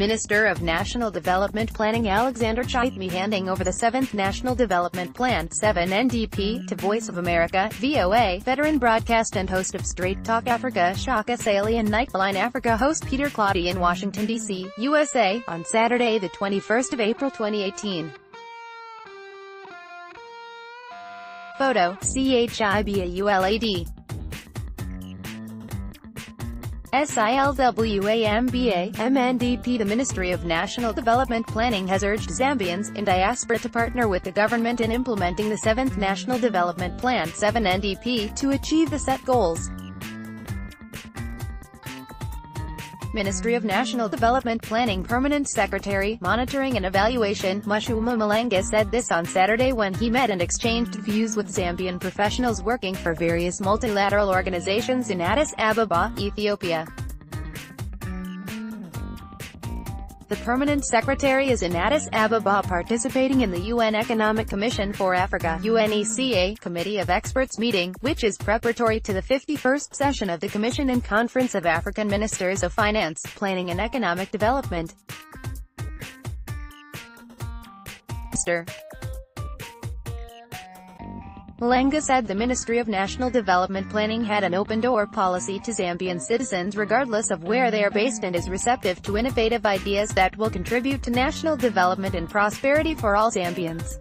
Minister of National Development Planning Alexander Chiteme handing over the 7th National Development Plan, 7NDP, to Voice of America, VOA, veteran broadcast and host of Straight Talk Africa Shaka, Ssali and Nightline Africa host Peter Clottey in Washington, D.C., USA, on Saturday the 21st of April 2018. Photo, CHIBAULA D. SILWAMBA, MNDP. The Ministry of National Development Planning has urged Zambians in diaspora to partner with the government in implementing the 7th National Development Plan, 7NDP, to achieve the set goals. Ministry of National Development Planning Permanent Secretary, Monitoring and Evaluation, Mulenga said this on Saturday when he met and exchanged views with Zambian professionals working for various multilateral organizations in Addis Ababa, Ethiopia. The Permanent Secretary is in Addis Ababa participating in the UN Economic Commission for Africa (UNECA) Committee of Experts meeting, which is preparatory to the 51st session of the Commission and Conference of African Ministers of Finance, Planning and Economic Development. Mr. Mulenga said the Ministry of National Development Planning had an open-door policy to Zambian citizens regardless of where they are based and is receptive to innovative ideas that will contribute to national development and prosperity for all Zambians.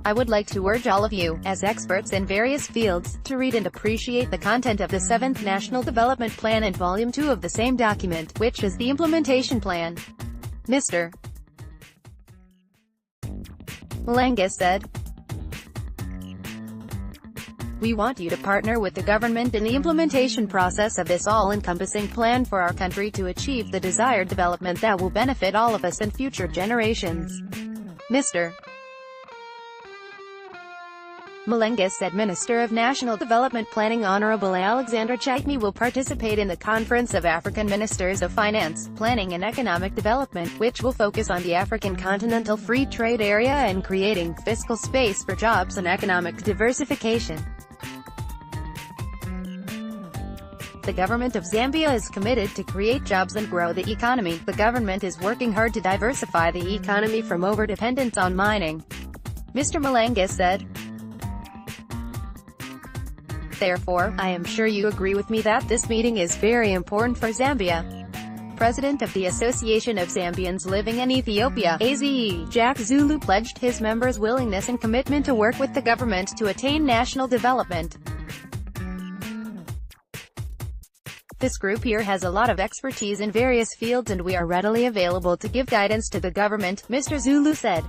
I would like to urge all of you, as experts in various fields, to read and appreciate the content of the 7th National Development Plan and Volume 2 of the same document, which is the implementation plan. Mr. Mulenga said, "We want you to partner with the government in the implementation process of this all-encompassing plan for our country to achieve the desired development that will benefit all of us and future generations." Mr. Mulenga said Minister of National Development Planning Honorable Alexander Chiteme will participate in the Conference of African Ministers of Finance, Planning and Economic Development, which will focus on the African Continental Free Trade Area and creating fiscal space for jobs and economic diversification. The government of Zambia is committed to create jobs and grow the economy. The government is working hard to diversify the economy from overdependence on mining. Mr. Mulenga said, "Therefore, I am sure you agree with me that this meeting is very important for Zambia." President of the Association of Zambians Living in Ethiopia, AZE, Jack Zulu pledged his members' willingness and commitment to work with the government to attain national development. "This group here has a lot of expertise in various fields and we are readily available to give guidance to the government," Mr. Zulu said.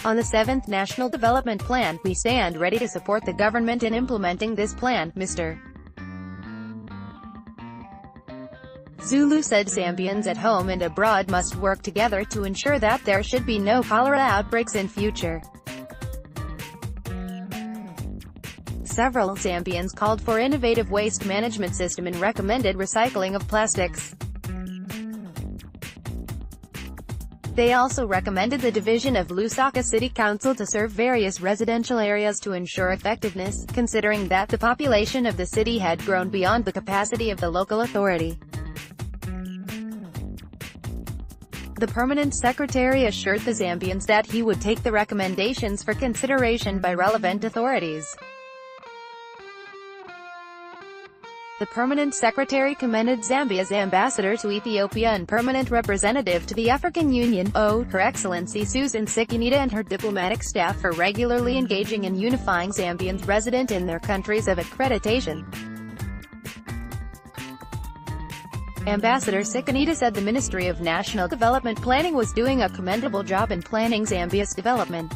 On the 7th National Development Plan, we stand ready to support the government in implementing this plan, Mr. Zulu said Zambians at home and abroad must work together to ensure that there should be no cholera outbreaks in future. Several Zambians called for innovative waste management system and recommended recycling of plastics. They also recommended the division of Lusaka City Council to serve various residential areas to ensure effectiveness, considering that the population of the city had grown beyond the capacity of the local authority. The Permanent Secretary assured the Zambians that he would take the recommendations for consideration by relevant authorities. The Permanent Secretary commended Zambia's ambassador to Ethiopia and permanent representative to the African Union, Her Excellency Susan Sikinita, and her diplomatic staff for regularly engaging and unifying Zambians resident in their countries of accreditation. Ambassador Sikinita said the Ministry of National Development Planning was doing a commendable job in planning Zambia's development.